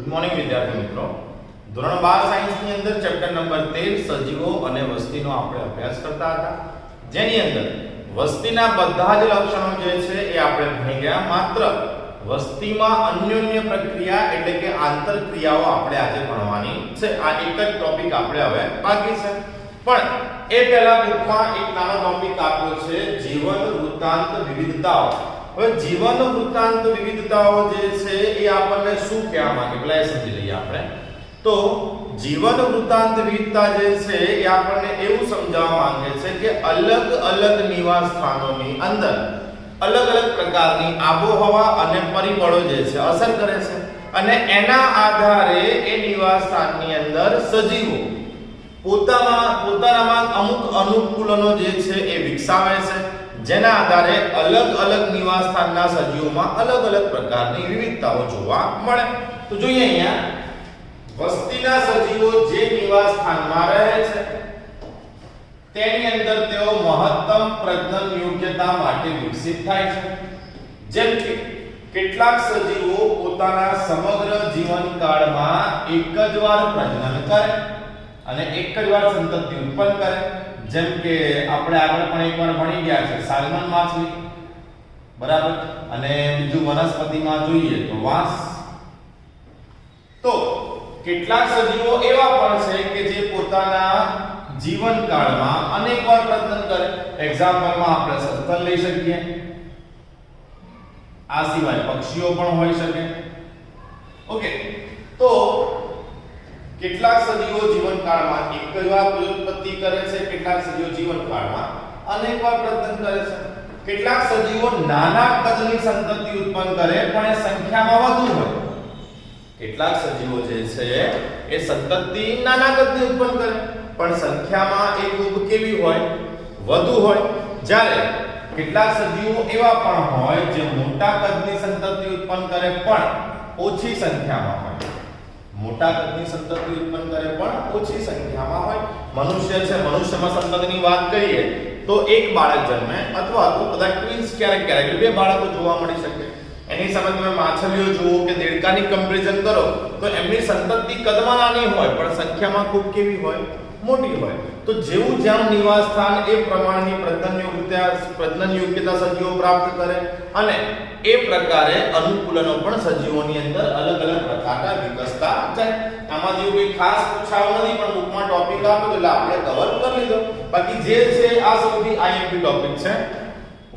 Good morning વિદ્યાર્થી મિત્રો. ધોરણ 12 સાયન્સની અંદર ચેપ્ટર નંબર 13 સજીવો અને વસ્તીનો આપણે અભ્યાસ કરતા હતા, જેની અંદર વસ્તીના બધા જ લક્ષણો જે છે એ આપણે ભણી ગયા. માત્ર વસ્તીમાં અન્યોન્ય પ્રક્રિયા એટલે કે આંતરક્રિયાઓ આપણે આજે ભણવાની છે. આ એક જ ટોપિક આપણે હવે બાકી છે, પણ એ પહેલા બુકમાં એક નાનો ટોપિક આપ્યો છે, જીવન વૃત્તાંત વિવિધતાઓ. હવે જીવન વૃત્તાંત વિવિધતાઓ જે છે એ આપણને શું કહેવા માંગે પેલા એ સમજી લઈએ આપણે. તો જીવન વૃત્તાંત વિવિધતા જે છે એ આપણને એવું સમજાવવા માંગે છે કે અલગ અલગ નિવાસ સ્થાનોની અંદર અલગ અલગ પ્રકારની આબોહવા અને પરિબળો જે છે અસર કરે છે, અને એના આધારે એ નિવાસ સ્થાનની અંદર સજીવો પોતાનામાં અમુક અનુકૂલનો જે છે એ વિકસાવે છે, જેના આધારે અલગ અલગ નિવાસ સ્થાનના સજીવોમાં અલગ અલગ પ્રકારની વિવિધતાઓ જોવા મળે. તો જોઈએ અહીંયા વસ્તીના સજીવો જે નિવાસ સ્થાનમાં રહે છે તેની અંદર તેઓ મહત્તમ પ્રજનન યોગ્યતા માટે વિકસિત થાય છે. જેમ કે કેટલાક સજીવો પોતાના સમગ્ર જીવનકાળમાં એક જ વાર પ્રજનન કરે અને એક જ વાર સંતતિ ઉત્પન્ન કરે. જેમ કે આપણે આગળ પણ એકવાર ભણી ગયા છે સાલ્મન માછલી, બરાબર, અને બીજું વનસ્પતિમાં જોઈએ તો વાંસ. તો કેટલાક સજીવો એવા પણ છે કે જે પોતાના જીવનકાળમાં અનેક વાર પ્રજનન કરે. એક્ઝામ્પલમાં આપણે સસ્તન લઈ શકીએ, આ સિવાય પક્ષીઓ પણ હોઈ શકે. ઓકે, તો કેટલાક સજીવો જીવનકાળમાં એક જ વાર પ્રજનનોત્પત્તિ કરે છે, કેટલાક સજીવો જીવનકાળમાં અનેક વાર પ્રજનન કરે છે. કેટલાક સજીવો નાના કદની સંતતિ ઉત્પન્ન કરે પણ એ સંખ્યામાં વધુ હોય. કેટલાક સજીવો જે છે એ સંતતિ નાના કદની ઉત્પન્ન કરે પણ સંખ્યામાં એ ખૂબ કેવી હોય, વધુ હોય. જ્યારે કેટલાક સજીવો એવા પણ હોય જે મોટા કદની સંતતિ ઉત્પન્ન કરે પણ ઓછી સંખ્યામાં હોય. મોટા કદની સંતતિ ઉત્પન્ન કરે પણ ઓછી સંખ્યામાં હોય. મનુષ્ય છે, મનુષ્યમાં સંતતિની વાત કરીએ તો એક બાળક જન્મે અથવા તો કદાચ ટ્વિન્સ ક્યારેક બે બાળકો જોવા મળી શકે. એની સામે તમે માછલીઓ જુઓ કે દેડકાની કમ્પેરિઝન કરો તો એમની સંતતિ કદમાં નાની હોય પણ સંખ્યામાં ખૂબ કેવી હોય, મોટી હોય. તો જેવું જ્યાં નિવાસ સ્થાન એ પ્રમાણની પ્રજનન યોગ્યતા સજીવો પ્રાપ્ત કરે અને એ પ્રકારે અનુકૂલનો પણ સજીવોની અંદર અલગ અલગ પ્રકારના વિકસતા જાય. આમાંથી એવું કોઈ ખાસ પૂછાયું નથી, પણ બુકમાં ટોપિક આપ્યો એટલે આપણે કવર કરી લીધો. બાકી જે છે આ સૌથી આઈએમપી ટોપિક છે.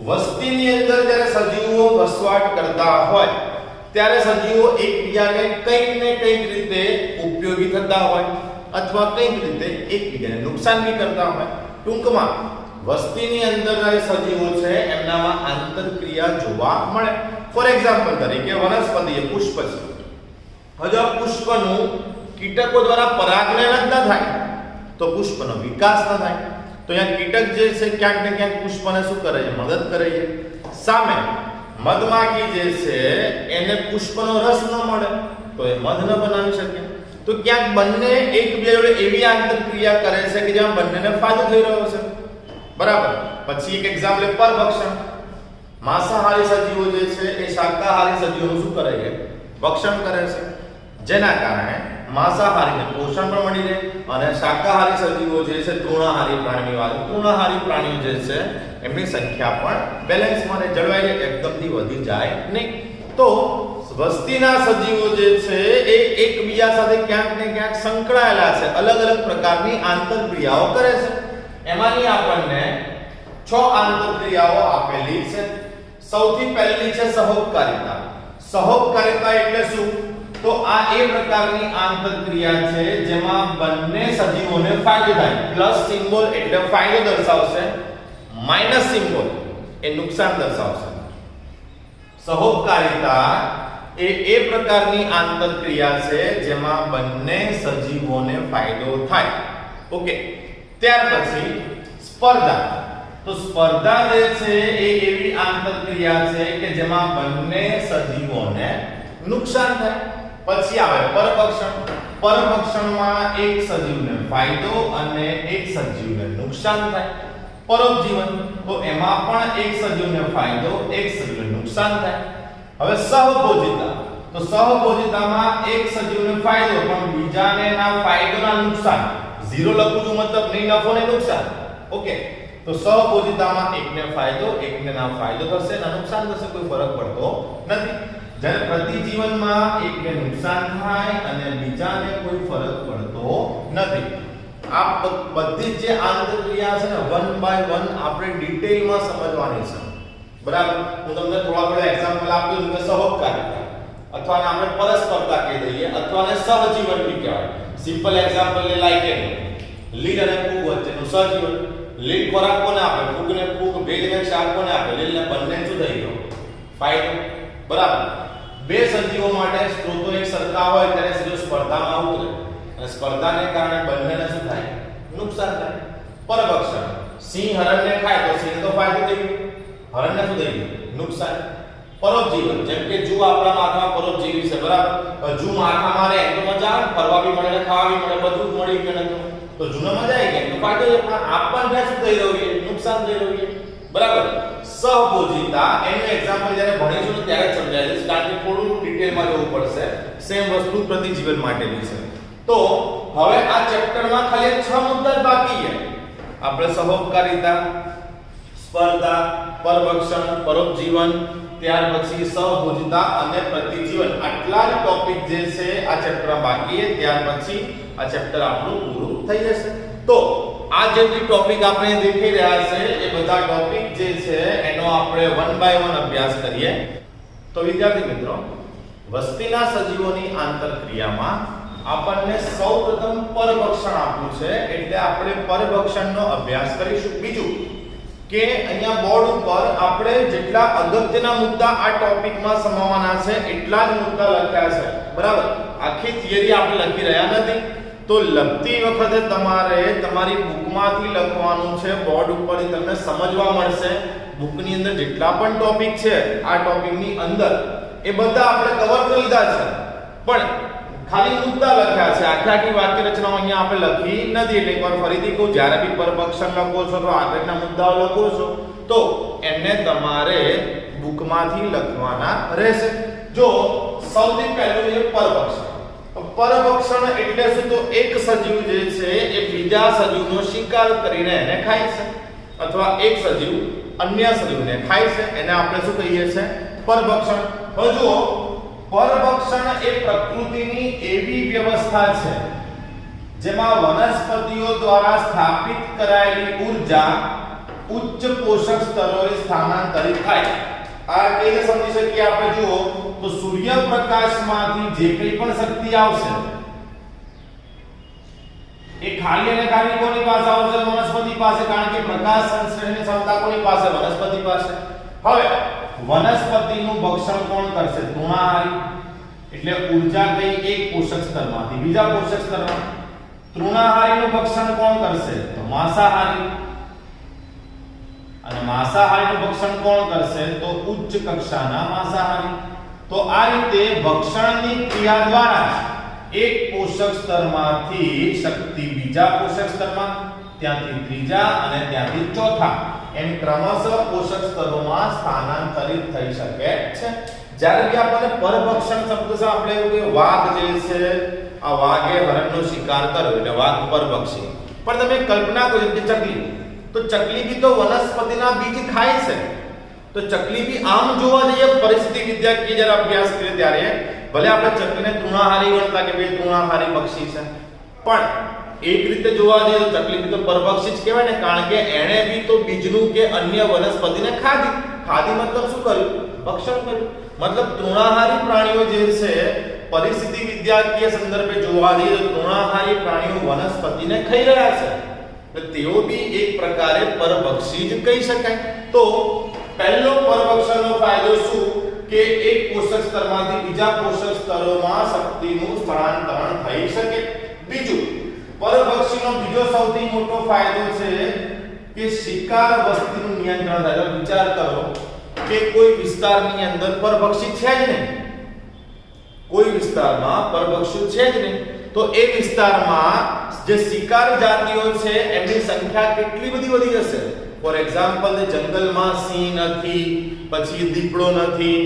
વસ્તીની અંદર જ્યારે સજીવો વસવાટ કરતા હોય ત્યારે સજીવો એકબીજાને કંઈક ને કંઈક રીતે ઉપયોગી થતા હોય અથવા કંઈક રીતે એકબીજાને નુકસાન બી કરતા હોય. ટૂંકમાં વસ્તીની અંદર જે સજીવો છે એમનામાં આંતરક્રિયા જોવા મળે. ફોર એક્ઝામ્પલ તરીકે વનસ્પતિ એ પુષ્પ છે. હવે આ પુષ્પનું કીટકો દ્વારા પરાગલેણ ન થાય તો પુષ્પનો વિકાસ ન થાય. તો અહીંયા કીટક જે છે ક્યાંક ને ક્યાંક પુષ્પને શું કરે છે, મદદ કરે છે. સામે મધમાખી જે છે એને પુષ્પનો રસ ન મળે તો એ મધ ન બનાવી શકે. તો ક્યાંક બંને એકબીજા જોડે એવી આંતરક્રિયા કરે છે કે જ્યાં બંનેને ફાયદો થઈ રહ્યો છે, બરાબર. પછી એક એક્ઝામ્પલ પરભક્ષણ. માંસાહારી સજીવો જે છે એ શાકાહારી સજીવોનું શું કરે છે, ભક્ષણ કરે છે, જેના કારણે માંસાહારીને પોષણ પણ મળી રહે અને શાકાહારી સજીવો જે છે તૃણાહારી પ્રાણીઓ જે છે એમની સંખ્યા પણ બેલેન્સમાં રહે, જળવાઈ રહે, એકદમથી વધી જાય નહીં. તો વસ્તીના સજીવો જે છે એ એકબીજા સાથે ક્યાંક ને ક્યાંક સંકળાયેલા છે, અલગ અલગ પ્રકારની આંતરક્રિયાઓ કરે છે. એમાંની આપણને 6 આંતરક્રિયાઓ આપેલી છે. સૌથી પહેલી છે સહોપકારિતા. સહોપકારિતા એટલે શું? તો આ એ પ્રકારની આંતરક્રિયા છે જેમાં બંને સજીવોને ફાયદો થાય. પ્લસ સિમ્બોલ એટલે ફાયદો દર્શાવશે, માઈનસ સિમ્બોલ એ નુકસાન દર્શાવશે. સહોપકારિતા એ પ્રકારની આંતરક્રિયા છે જેમાં બંને સજીવોને ફાયદો થાય. ઓકે, ત્યાર પછી સ્પર્ધા. તો સ્પર્ધા જે છે એ એવી આંતરક્રિયા છે કે જેમાં બંને સજીવોને નુકસાન થાય. પછી આવે પરભક્ષણ. પરભક્ષણમાં એક સજીવને ફાયદો અને એક સજીવને નુકસાન થાય. પરોપજીવન, તો એમાં પણ એક સજીવને ફાયદો એક સજીવને નુકસાન થાય. હવે સહભોજિતા. તો સહભોજિતામાં એક સજીવને ફાયદો પણ બીજાને ના ફાયદોના નુકસાન. 0 લખું છું મતલબ નહીં નફો ને નુકસાન. ઓકે, તો સહભોજિતામાં એકને ફાયદો એકને ના ફાયદો થશે ના નુકસાન થશે, કોઈ ફરક પડતો નથી. જ્યારે પ્રતિજીવનમાં એકને નુકસાન થાય અને બીજાને કોઈ ફરક પડતો નથી. આ બધી જે આંતરક્રિયા છે ને વન બાય વન આપણે ડિટેલમાં સમજવાની છે. બરાબર, હું તમને થોડા એક્ઝામ્પલ આપું કે સહકારિતા અથવા આપણે પરસ્પરતા કહી દઈએ અથવા ને સહજીવન બી કહેવાય. સિમ્પલ એક્ઝામ્પલ લે લાઈક કે લીલ અને ફૂગ વચ્ચેનું સહજીવન. લીલ ખોરાક કોને આપે? ફૂગને ફૂગ. ભેજ ને ક્ષાર કોને આપે? લીલને. બંને શું થઈ ગયો? ફાયદો. બરાબર, બે સજીવો માટે સ્ત્રોતો એક સરખા હોય ત્યારે સજીવો સ્પર્ધામાં ઉતરે અને સ્પર્ધાને કારણે બંનેને શું થાય? નુકસાન થાય. પરભક્ષણ, સિંહ હરણને ખાય તો સિંહને તો ફાયદો થઈ ગયો, હરણને શું થઈ ગયું? નુકસાન. પરોપજીવન, જેમ કે જૂ આપણા માથામાં પરોપજીવી છે. બરાબર, જૂ માથા મારે એમ તો મજા આવે, ફરવા બી મળે ને ખાવા બી મળે, બધું જ મળી ગયું તો જૂને મજા આવી ગઈ તો ફાયદો છે. પણ આપણને શું થઈ રહ્યું છે? નુકસાન થઈ રહ્યું છે. બરાબર, સહભોજિતા એનું એક્ઝામ્પલ જ્યારે ભણીશું ને ત્યારે જ સમજાય છે, કારણ કે થોડું ડિટેલમાં જવું પડશે. સેમ વસ્તુ પ્રતિજીવન માટે બી છે. તો હવે આ ચેપ્ટરમાં ખાલી 6 મુદ્દા જ બાકી છે. આપણે સહકારિતા, સ્પર્ધા, પરભક્ષણ, પરોપજીવન, ત્યાર પછી સહભોજિતા અને પ્રતિજીવન, આટલા જ ટોપિક જે છે આ ચેપ્ટરમાં બાકી છે. ત્યાર પછી આ ચેપ્ટર આપણું પૂરું થઈ જશે. તો આ જે બી ટોપિક આપણે દેખી રહ્યા છે એ બધા ટોપિક જે છે એનો આપણે વન બાય વન અભ્યાસ કરીએ. તો વિદ્યાર્થી મિત્રો, વસ્તીના સજીવોની આંતરક્રિયામાં આપણને સૌપ્રથમ પરભક્ષણ આપ્યું છે એટલે આપણે પરભક્ષણનો અભ્યાસ કરીશું. બીજું કે અહીંયા બોર્ડ ઉપર આપણે જેટલા અગત્યના મુદ્દા આ ટોપિકમાં સમાવવાના છે એટલા જ મુદ્દા લખ્યા છે. બરાબર, આખી થિયરી આપણે લખી રહ્યા નથી. તો લખતી વખતે તમારે તમારી બુકમાંથી લખવાનું છે. બોર્ડ ઉપર તમને સમજવા મળશે. બુકની અંદર જેટલા પણ ટોપિક છે આ ટોપિકની અંદર એ બધા આપણે કવર કરી લીધા છે, પણ ખાલી મુદ્દા લખ્યા છે. આખી વાક્ય રચનાઓ અહીંયા આપણે લખી નથી. એટલે એકવાર ફરીથી કહું, જ્યારે બી પરભક્ષણ લખો છો તો આગળના મુદ્દાઓ લખો છો તો એમને તમારે બુકમાંથી લખવાના રહેશે. જો સૌથી પહેલું છે પરભક્ષણ. પરભક્ષણ એટલે શું? તો એક સજીવ જે છે એ બીજા સજીવનો શિકાર કરીને એને ખાય છે, અથવા એક સજીવ અન્ય સજીવને ખાય છે, એને આપણે શું કહીએ છીએ? પરભક્ષણ. હવે જુઓ, પરભક્ષણ એ પ્રકૃતિની એવી વ્યવસ્થા છે જેમાં વનસ્પતિઓ દ્વારા સ્થાપિત કરાયેલી ઊર્જા ઉચ્ચ પોષક સ્તરોએ સ્થાનાંતરિત થાય. આ કેવી સમજી શકીએ આપણે? જુઓ તો સૂર્યપ્રકાશમાંથી જે કંઈ પણ શક્તિ આવશે એ ખાલી અને ખાલી કોની પાસે આવશે? વનસ્પતિ પાસે, કારણ કે પ્રકાશ સંશ્લેષણની ક્ષમતા કોની પાસે? વનસ્પતિ પાસે. હવે વનસ્પતિનું ભક્ષણ કોણ કરશે? તૃણાહારી. એટલે ઊર્જા ગઈ એક પોષક સ્તરમાંથી બીજા પોષક સ્તરમાં. તૃણાહારીનું ભક્ષણ કોણ કરશે? તો માંસાહારી. અને માંસાહારીનું ભક્ષણ કોણ કરશે? તો ઉચ્ચ કક્ષાના માંસાહારી. તો આ રીતે ભક્ષણની ક્રિયા દ્વારા એક પોષક સ્તરમાંથી શક્તિ બીજા પોષક સ્તરમાં, ત્યાંથી ત્રીજા અને ત્યાંથી ચોથા એમ ક્રમશઃ પોષક સ્તરોમાં સ્થાનાંતરિત થઈ શકે છે. જ્યારે કે આપણને પરભક્ષણ શબ્દ છે, આપણે એવું કે વાઘ જે છે આ વાઘે હરણનો શિકાર કર્યો એટલે વાઘ પરભક્ષી. પણ તમે કલ્પના કરો કે ચકલી, તો ચકલી બી તો વનસ્પતિના બીજ ખાય છે. તો ચકલી બી આમ જોવા જઈએ પરિસ્થિતિ વિદ્યાર્થી જ્યારે અભ્યાસ કરીએ ત્યારે ભલે આપણે ચકલીને તૃણાહારી ગણતા કે બે તૃણાહારી પક્ષી છે, પણ એક રીતે જોવા જઈએ તો ચકલી બી તો પરભક્ષી જ કહેવાય ને, કારણ કે એણે બી તો બીજનું કે અન્ય વનસ્પતિને ખાધી. ખાધી મતલબ શું કર્યું? ભક્ષણ કર્યું. મતલબ તૃણાહારી પ્રાણીઓ જે છે પરિસ્થિતિ વિદ્યાકીય સંદર્ભે જોવા જઈએ તો તૃણાહારી પ્રાણીઓ વનસ્પતિને ખાઈ રહ્યા છે, એટલે તેઓ બી એક પ્રકારે પરભક્ષી જ કહી શકાય. તો પહેલો પરભક્ષણનો ફાયદો શું? કે એક પોષક સ્તરમાંથી બીજા પોષક સ્તરોમાં શક્તિનું સ્થળાંતરણ થઈ શકે. બીજું, પરભક્ષીનો બીજો સૌથી મોટો ફાયદો છે કે શિકાર વસ્તીનું નિયંત્રણ થાય. વિચાર કરો કે કોઈ વિસ્તારની અંદર પરભક્ષી છે જ નહીં, કોઈ વિસ્તારમાં પરભક્ષી છે જ નહીં, તો એ વિસ્તારમાં જે શિકાર જાતિઓ છે એમની સંખ્યા કેટલી બધી વધી જશે. ફોર એક્ઝામ્પલ, જંગલમાં સિંહ નથી, પછી દીપડો નથી,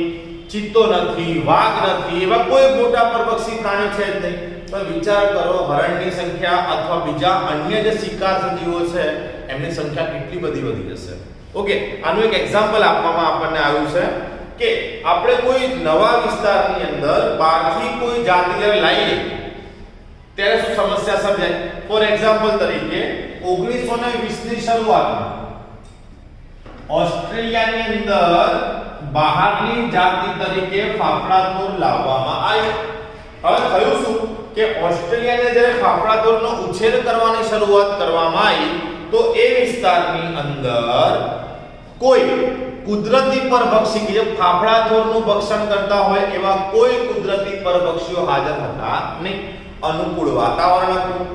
ચિત્તો નથી, વાઘ નથી, એવા કોઈ મોટા પરભક્ષી પ્રાણી છે જ નહીં. પણ વિચાર કરો હરણની સંખ્યા અથવા બીજા અન્ય જે શિકાર સજીવો છે એમની સંખ્યા કેટલી બધી વધી જશે. ઓકે, આનું એક એક્ઝામ્પલ આપવામાં આપણને આવ્યું છે કે આપણે કોઈ નવા વિસ્તારની અંદર બહારથી કોઈ જાતિ જ્યારે લાવીએ ત્યારે શું સમસ્યા સર્જાય. ફોર એક્ઝામ્પલ તરીકે 1920 ની શરૂઆતમાં ઓસ્ટ્રેલિયાની અંદર બહારની જાતિ તરીકે ફાફડાથોર લાવવામાં આવ્યો. હવે થયું શું કે ઓસ્ટ્રેલિયાને જ્યારે ફાફડાથોરનો ઉછેર કરવાની શરૂઆત કરવામાં આવી તો એ વિસ્તારની અંદર કોઈ કુદરતી પરભક્ષી કે જે ફાફડાથોરનું ભક્ષણ કરતા હોય એવા કોઈ કુદરતી પરભક્ષીઓ હાજર હતા નહીં. અનુકૂળ વાતાવરણ હતું,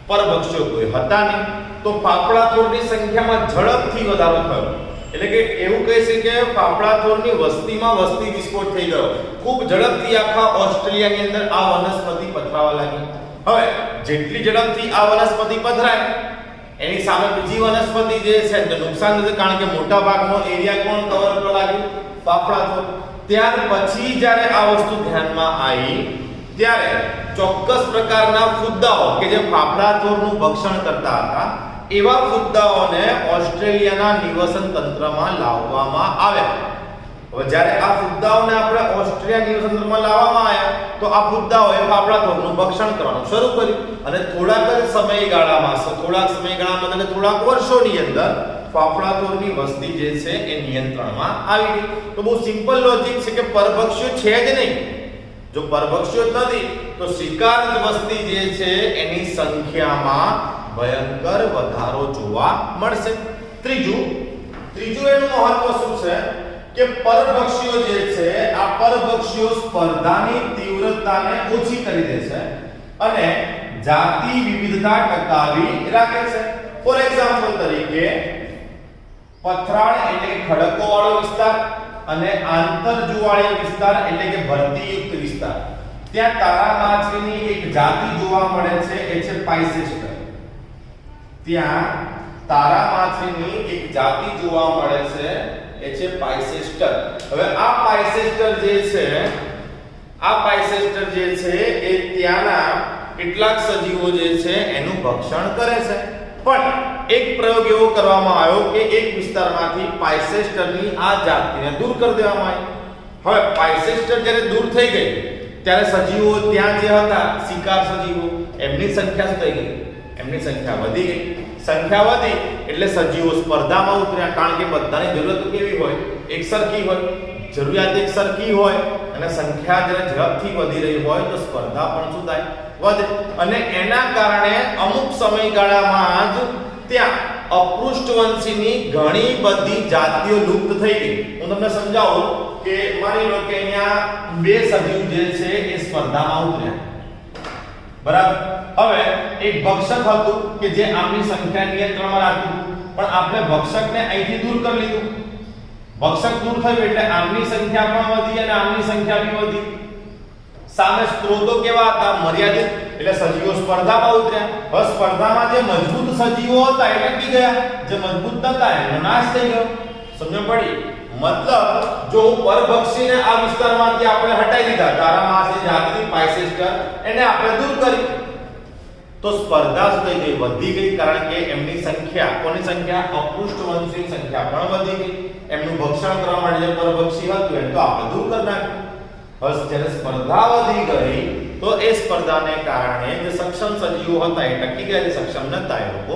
પરભક્ષીઓ કોઈ હતા નહીં, તો ફાફડાથોરની સંખ્યામાં ઝડપથી વધારો થયો. એટલે કે એવું કહે છે કે ફાફડાથોરની વસ્તીમાં વસ્તી વિસ્ફોટ થઈ ગયો. ખૂબ ઝડપથી આખા ઓસ્ટ્રેલિયાની અંદર આ વનસ્પતિ પથરાવા લાગી. હવે જેટલી ઝડપથી આ વનસ્પતિ પથરાય એની સામે બીજી વનસ્પતિ જે છે તે નુકસાન થશે, કારણ કે મોટા ભાગનો એરિયા કોણ કવર કરવા લાગ્યું? ફાફડાથોર. ત્યાર પછી જ્યારે આ વસ્તુ ધ્યાનમાં આવી ત્યારે ચોક્કસ પ્રકારના ફુદ્દાઓ કે જે ફાફડાથોરનું ભક્ષણ કરતા હતા એવા ફુદ્દાઓને ઓસ્ટ્રેલિયાના નિવસન તંત્રમાં લાવવામાં આવ્યા. હવે જ્યારે આ ફુદ્દાઓને આપણે ઓસ્ટ્રેલિયા નિવસન તંત્રમાં લાવવામાં આવ્યા તો આ ફુદ્દાઓએ ફાફડાથોરનું ભક્ષણ કરવાનું શરૂ કર્યું અને થોડાક સમયગાળામાં અને થોડાક વર્ષોની અંદર ફાફડાથોરની વસ્તી જે છે એ નિયંત્રણમાં આવી ગઈ. તો બહુ સિમ્પલ લોજિક છે કે પરભક્ષીઓ છે જ નહીં. જો પરભક્ષીઓ નથી તો શિકાર વસ્તી જે છે એની સંખ્યામાં ભયંકર વધારો જોવા મળશે. ત્રીજું એનું મહત્વ શું છે કે પરભક્ષીઓ જે છે આ પરભક્ષીઓ સ્પર્ધાની તીવ્રતાને ઓછી કરી દે છે અને જાતિ વિવિધતા ટકાવી રાખે છે. ફોર એક્ઝામ્પલ તરીકે પથરાળ એટલે કે ખડકો વાળો વિસ્તાર અને આંતરજુવાળી વિસ્તાર એટલે કે ભરતીયુક્ત વિસ્તાર, ત્યાં તારા માછલીની એક જાતિ જોવા મળે છે, એ છે પાઇસેસ્ટર. ત્યાં તારા માછલીની એક જાતિ જોવા મળે છે, એ છે પાઇસેસ્ટર. હવે આ પાઇસેસ્ટર જે છે એ ત્યાંના કેટલાક સજીવો જે છે એનું ભક્ષણ કરે છે. પણ એક પ્રયોગ એવો કરવામાં આવ્યો કે એક વિસ્તારમાંથી પાઇસેસ્ટરની આ જાતિને દૂર કરી દેવામાં આવી. હવે પાઇસેસ્ટર જ્યારે દૂર થઈ ગઈ ત્યારે સજીવો ત્યાં જે હતા શિકાર સજીવો એમની સંખ્યા શું થઈ ગઈ? એમની સંખ્યા વધી ગઈ. સંખ્યા વધી એટલે સજીવો સ્પર્ધામાં ઉતર્યા, કારણ કે બધાની જરૂરિયાત કેવી હોય? એકસરખી હોય. જરૂરિયાત એકસરખી હોય અને સંખ્યા જ્યારે ઝડપથી વધી રહી હોય તો સ્પર્ધા પણ શું થાય? વધે. અને એના કારણે અમુક સમયગાળામાં જ ત્યાં અપૃષ્ઠવંશીની ઘણી બધી જાતિઓ લુપ્ત થઈ ગઈ. હું તમને સમજાવું કે માની લો કે અહીંયા બે સજીવ જે છે એ સ્પર્ધામાં ઉતર્યા, બરાબર. હવે એક ભક્ષક હતું કે જે આમની સંખ્યા નિયંત્રણમાં રાખતું, પણ આપણે ભક્ષકને અહીંથી દૂર કરી લીધું. ભક્ષક દૂર થયું એટલે આમની સંખ્યા પણ વધી અને આમની સંખ્યા પણ વધી. સામે સ્ત્રોતો કેવા હતા? મર્યાદિત. એટલે સજીવો સ્પર્ધામાં ઉતર્યા. હવે સ્પર્ધામાં જે મજબૂત સજીવો હતા એ ટકી ગયા, જે મજબૂત નતા એનો નાશ થઈ ગયો. સમજ પડી? મતલબ જો હું પરભક્ષીને આ વિસ્તારમાંથી આપણે હટાવી દીધા, તારા માછલી જાતિની પાઇસેસ્ટર એને આપણે દૂર કરી, તો સ્પર્ધા શું થઈ ગઈ? વધી ગઈ. કારણ કે એમની સંખ્યા, કોની સંખ્યા? અપૃષ્ઠવંશીની સંખ્યા પણ વધી ગઈ. એમનું ભક્ષણ કરવા માટે જે પરભક્ષી હતું એને તો આપણે દૂર કરી નાખ્યું. બસ જ્યારે સ્પર્ધા વધી ગઈ તો એ સ્પર્ધાને કારણે જે સક્ષમ સજીવો હતા એ ટકી ગયા, જે સક્ષમ નતા એ લોકો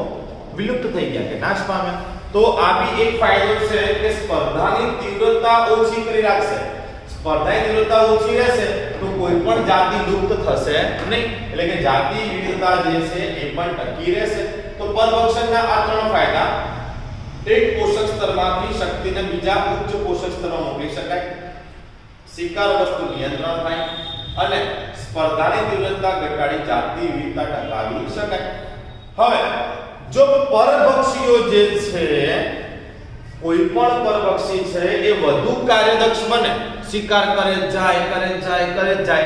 વિલુપ્ત થઈ ગયા કે નાશ પામ્યા. તો આ બી એક ફાયદો છે કે સ્પર્ધાની તીવ્રતા ઓછી કરી રાખશે. સ્પર્ધાની તીવ્રતા ઓછી રહેશે તો કોઈ પણ જાતિ લુપ્ત થશે નહીં. એટલે કે જાતિ વિવિધતા જે છે એ પણ ટકી રહેશે. તો પરભક્ષણના આ ત્રણ ફાયદા: એક, પોષક સ્તરમાંથી શક્તિને બીજા ઉચ્ચ પોષક સ્તરમાં મોકલી શકાય, શિકાર વસ્તુ નિયંત્રણ થાય અને સ્પર્ધાની તીવ્રતા ઘટાડી જાતિ વિવિધતા ટકાવી શકાય. હવે જો પરભક્ષીઓ જે છે, કોઈ પણ પરભક્ષી છે એ વધુ કાર્યદક્ષ બને, શિકાર કરે જાય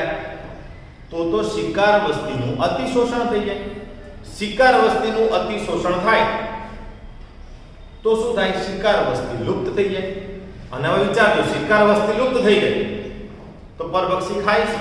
તો શિકાર વસ્તીનું અતિશોષણ થઈ જાય. શિકાર વસ્તીનું અતિશોષણ થાય તો શું થાય? શિકાર વસ્તી લુપ્ત થઈ જાય. અને હવે વિચારજો, શિકાર વસ્તી લુપ્ત થઈ ગઈ તો પરભક્ષી ખાય છે,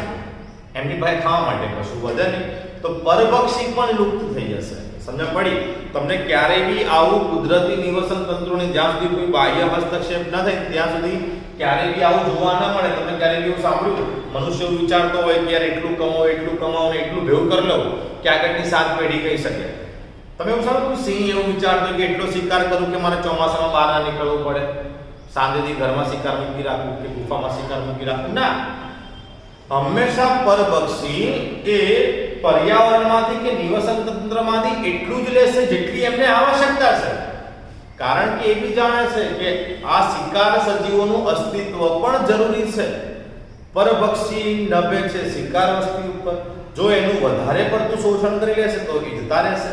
એમની પાસે ખાવા માટે કશું વધે નહીં, તો પરભક્ષી પણ લુપ્ત થઈ જશે. સમજ પડી? તમને ક્યારેય બી આવું કુદરતી નિવસન તંત્રોને જ્યાં સુધી કોઈ બાહ્ય હસ્તક્ષેપ ન થાય ત્યાં સુધી ક્યારેય બી આવું જોવા ન મળે. તમે ક્યારેય બી એવું સાંભળ્યું મનુષ્ય એવું વિચારતો હોય કે યાર એટલું કમાવો ને એટલું ભેગું કરી લઉં કે આગળની 7 પેઢી કહી શકે? તમે એવું સાંભળ્યું સિંહ એવું વિચારતો કે એટલો શિકાર કરું કે મારે ચોમાસામાં બહાર ના નીકળવું પડે, સાંજેથી ઘરમાં શિકાર મૂકી રાખવું કે ગુફામાં શિકાર મૂકી રાખવું? ના, હંમેશા પરભક્ષી એ પર્યાવરણમાંથી કે નિવસન તંત્રમાંથી એટલું જ લેશે જેટલી એમને આવશ્યકતા છે. કારણ કે એ બી જાણે છે કે આ શિકાર સજીવોનું અસ્તિત્વ પણ જરૂરી છે. પરભક્ષી નભે છે શિકાર વસ્તી ઉપર. જો એનું વધારે પડતું શોષણ કરી લેશે તો એ જતા રહેશે.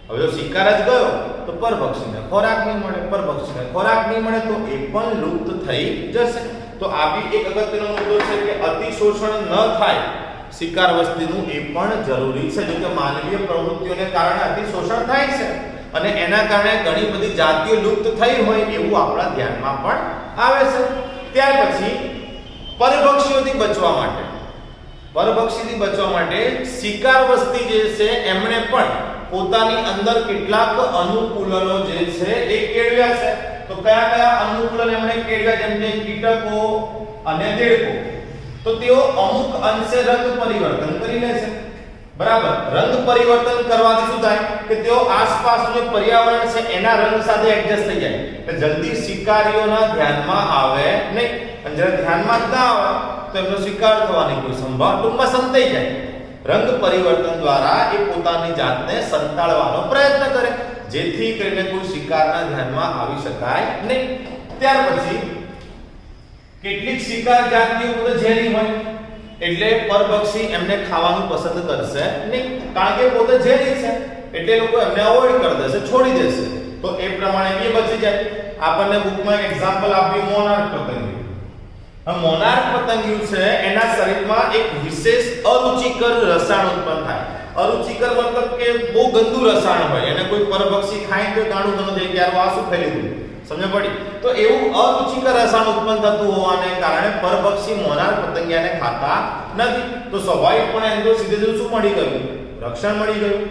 હવે જો શિકાર જ ગયો તો પરભક્ષીને ખોરાક નહીં મળે, પરભક્ષીને ખોરાક નહીં મળે તો એ પણ લુપ્ત થઈ જશે. તો આ બી એક અગત્યનો મુદ્દો છે કે અતિશોષણ ન થાય શિકાર વસ્તીનું, એ પણ જરૂરી છે. જો કે માનવીય પ્રવૃત્તિઓને કારણે અતિશોષણ થાય છે અને એના કારણે ઘણી બધી જાતિઓ લુપ્ત થઈ હોય એવું આપણા ધ્યાનમાં પણ આવે છે. ત્યાર પછી પરભક્ષીઓથી બચવા માટે શિકાર વસ્તી જે છે એમણે પણ પોતાની અંદર કેટલાક અનુકૂલનો જે છે એ કેળવ્યા છે. તો કયા અનુકૂલન એમણે કેળવ્યા? જેમ કે કીટકો અને દેડકો. તો તેઓ અમુક અંશે રંગ પરિવર્તન કરી લે છે. બરાબર? રંગ પરિવર્તન કરવાથી શું થાય કે તેઓ આસપાસનું જે પર્યાવરણ છે એના રંગ સાથે એડજસ્ટ થઈ જાય, એટલે જલ્દી શિકારીઓના ધ્યાનમાં આવે નહીં. અને જ્યારે ધ્યાનમાં ના આવે તો એમનો શિકાર થવાની કોઈ સંભાવના ટૂંકમાં સંતાઈ જાય. રંગ પરિવર્તન દ્વારા એ પોતાની જાતને સંતાડવાનો પ્રયત્ન કરે જેથી કરીને કોઈ શિકારના ધ્યાનમાં આવી શકાય નહીં. ત્યાર પછી કેટલીક શિકાર જાતિઓ પોતે ઝેરી હોય એટલે પરભક્ષી એમને ખાવાનું પસંદ કરશે નહીં, કારણ કે પોતે ઝેરી છે એટલે લોકો એમને અવોઇડ કરી દેશે, છોડી દેશે. તો એ પ્રમાણે એ બચી જાય. આપણને બુકમાં એક્ઝામ્પલ આપ્યું મોનાર્ક પતંગિયું. મોનાર્ક પતંગિયું છે એના શરીરમાં એક વિશેષ અરુચિકર રસાયણ ઉત્પન્ન થાય. અરુચિકર મતલબ કે બહુ ગંદુ રસાયણ હોય, એને કોઈ પરભક્ષી ખાય તો ગાણું ગણો જાય કે આ શું ખાઈ લીધું. સમજ પડી? તો એવું અરુચિકર રસાયણ ઉત્પન્ન થતું હોવાને કારણે પરભક્ષી મોનાર્ક પતંગિયાને ખાતા નથી. તો સ્વાભાવિકપણે એને તો સીધે સીધું શું મળી ગયું? રક્ષણ મળી ગયું.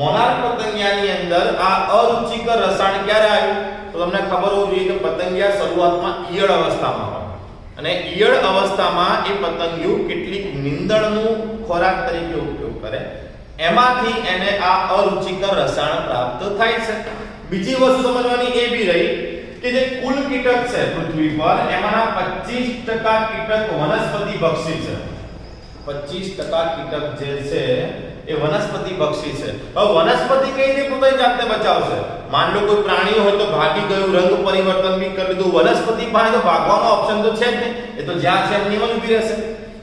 મોનાર્ક પતંગિયાની અંદર આ અરુચિકર રસાયણ ક્યારે આવ્યું? તો તમને ખબર હોવી જોઈએ કે પતંગિયા શરૂઆતમાં ઈયળ અવસ્થામાં હોય અને ઈયળ અવસ્થામાં એ પતંગિયું કેટલીક નીંદણનું ખોરાક તરીકે ઉપયોગ કરે, એમાંથી એને આ અરુચિકર રસાયણ પ્રાપ્ત થાય છે. બીજી વસ્તુ સમજવાની એ બી રહી કે જે કુલ કીટક છે પૃથ્વી પર એમાંના 25% કીટક વનસ્પતિ ભક્ષી છે. 25% કીટક જે છે એ વનસ્પતિ ભક્ષી છે. હવે વનસ્પતિ કઈ રીતે પોતાની જાતને બચાવશે? માન લો કોઈ પ્રાણી હોય તો ભાગી ગયું, રંગ પરિવર્તન બી કરી લીધું, વનસ્પતિ પાસે તો ભાગવાનો ઓપ્શન તો છે જ નહીં, એ તો જ્યાં છે એમની જ ઊભી રહેશે.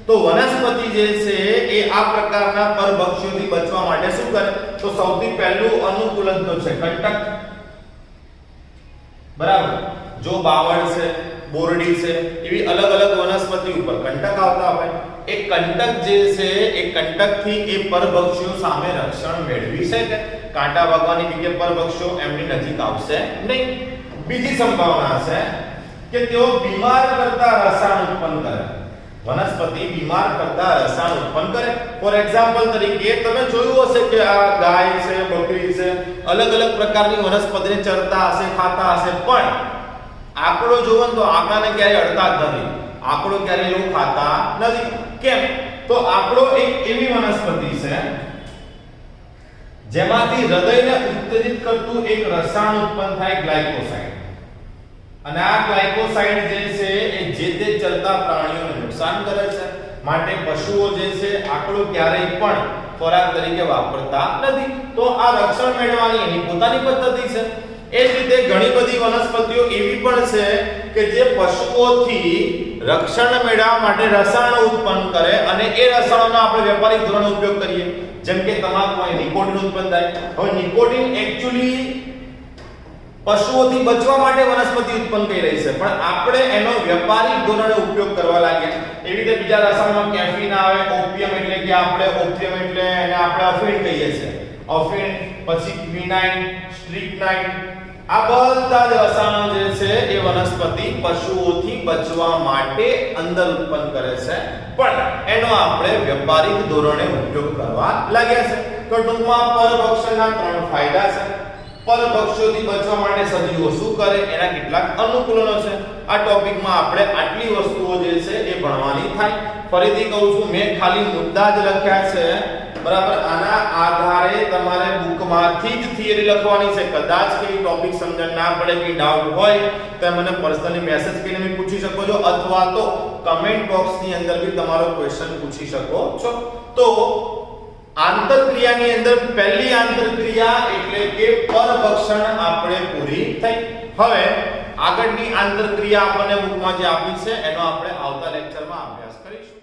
તો વનસ્પતિ જે છે એ આ પ્રકારના પરભક્ષીઓથી બચવા માટે શું કરે? તો સૌથી પહેલું અનુકૂલન તો છે કંટક. બરાબર? જો બાવળ છે, બોરડી છે, એવી અલગ અલગ વનસ્પતિ ઉપર કંટક આવતા હોય, એ કંટક જે છે એ કંટકથી એ પરભક્ષીઓ સામે રક્ષણ મેળવી શકે. કાંટા વાગવાની બીકે પરભક્ષીઓ એમની નજીક આવશે નહીં. બીજી સંભાવના છે કે તેઓ બીમાર કરતા રસાયણ ઉત્પન્ન કરે. વનસ્પતિ બીમાર કરતા રસાયણ ઉત્પન્ન કરે. ફોર એક્ઝામ્પલ તરીકે તમે જોયું હશે કે આ ગાય છે, બકરી છે, અલગ અલગ પ્રકારની વનસ્પતિને ચરતા હશે, ખાતા હશે, પણ આંકડો જોવો તો આંકડાને ક્યારે અડતા જ નથી. આંકડો ક્યારે લોકો ખાતા નથી. કેમ? તો આંકડો એક એવી વનસ્પતિ છે જેમાંથી હૃદયને ઉત્તેજિત કરતું એક રસાયણ ઉત્પન્ન થાય, ગ્લાયકોસાઇડ. અને આ ગ્લાયકોસાઇડ જે છે એ જે તે ચરતા પ્રાણીઓને નુકસાન કરે છે. માટે પશુઓ જે છે આંકડો ક્યારેય પણ ખોરાક તરીકે વાપરતા નથી. તો આ રક્ષણ મેળવવાની એની પોતાની પદ્ધતિ છે. એ જ રીતે ઘણી બધી વનસ્પતિઓ એવી પણ છે કે જે પશુઓથી રક્ષણ મેળવવા માટે રસાયણો ઉત્પન્ન કરે અને એ રસાયણોનો આપણે વ્યાપારિક ધોરણે ઉપયોગ કરીએ. જેમ કે તમાકુમાં નિકોટિન ઉત્પન્ન થાય. હવે નિકોટિન એક્ચ્યુઅલી પશુઓથી બચવા માટે વનસ્પતિ ઉત્પન્ન કરી રહી છે, પણ આપણે એનો વ્યાપારિક ધોરણે ઉપયોગ કરવા લાગ્યા. એવી રીતે બીજા રસાયણમાં કેફીન આવે, ઓપિયમ એટલે કે આપણે ઓપિયમ એટલે એને આપણે અફીણ કહીએ છીએ. અફીણ, પછી ક્વિનાઇન, સ્ટ્રિકનાઇન, આ બધા જ રસાયણો જે છે એ વનસ્પતિ પશુઓથી બચવા માટે અંદર ઉત્પન્ન કરે છે, પણ એનો આપણે વ્યાપારિક ધોરણે ઉપયોગ કરવા લાગ્યા છે. તો ટૂંકમાં પરભક્ષણના 3 ફાયદા છે. પરભક્ષોથી બચવા માટે સજીવો શું કરે એના કેટલાક અનુકૂલનો છે. આ ટોપિકમાં આપણે આટલી વસ્તુઓ જે છે એ ભણવાની થાય. ફરીથી કહું છું, મેં ખાલી મુદ્દા જ લખ્યા છે, બરાબર. આના આધારે તમારે બુકમાંથી જ થિયરી લખવાની છે. કદાચ કે ટોપિક સમજણ ના પડે કે ડાઉટ હોય તો મને પર્સનલી મેસેજ કરીને બી પૂછી શકો છો, અથવા તો કમેન્ટ બોક્સની અંદર બી તમારો ક્વેશ્ચન પૂછી શકો છો. તો આંતરક્રિયાની અંદર પહેલી આંતરક્રિયા એટલે કે પરભક્ષણ આપણે પૂરી થઈ. હવે આગળની આંતરક્રિયા આપણને બુકમાં જે આપી છે એનો આપણે આવતા લેક્ચરમાં અભ્યાસ કરીશું.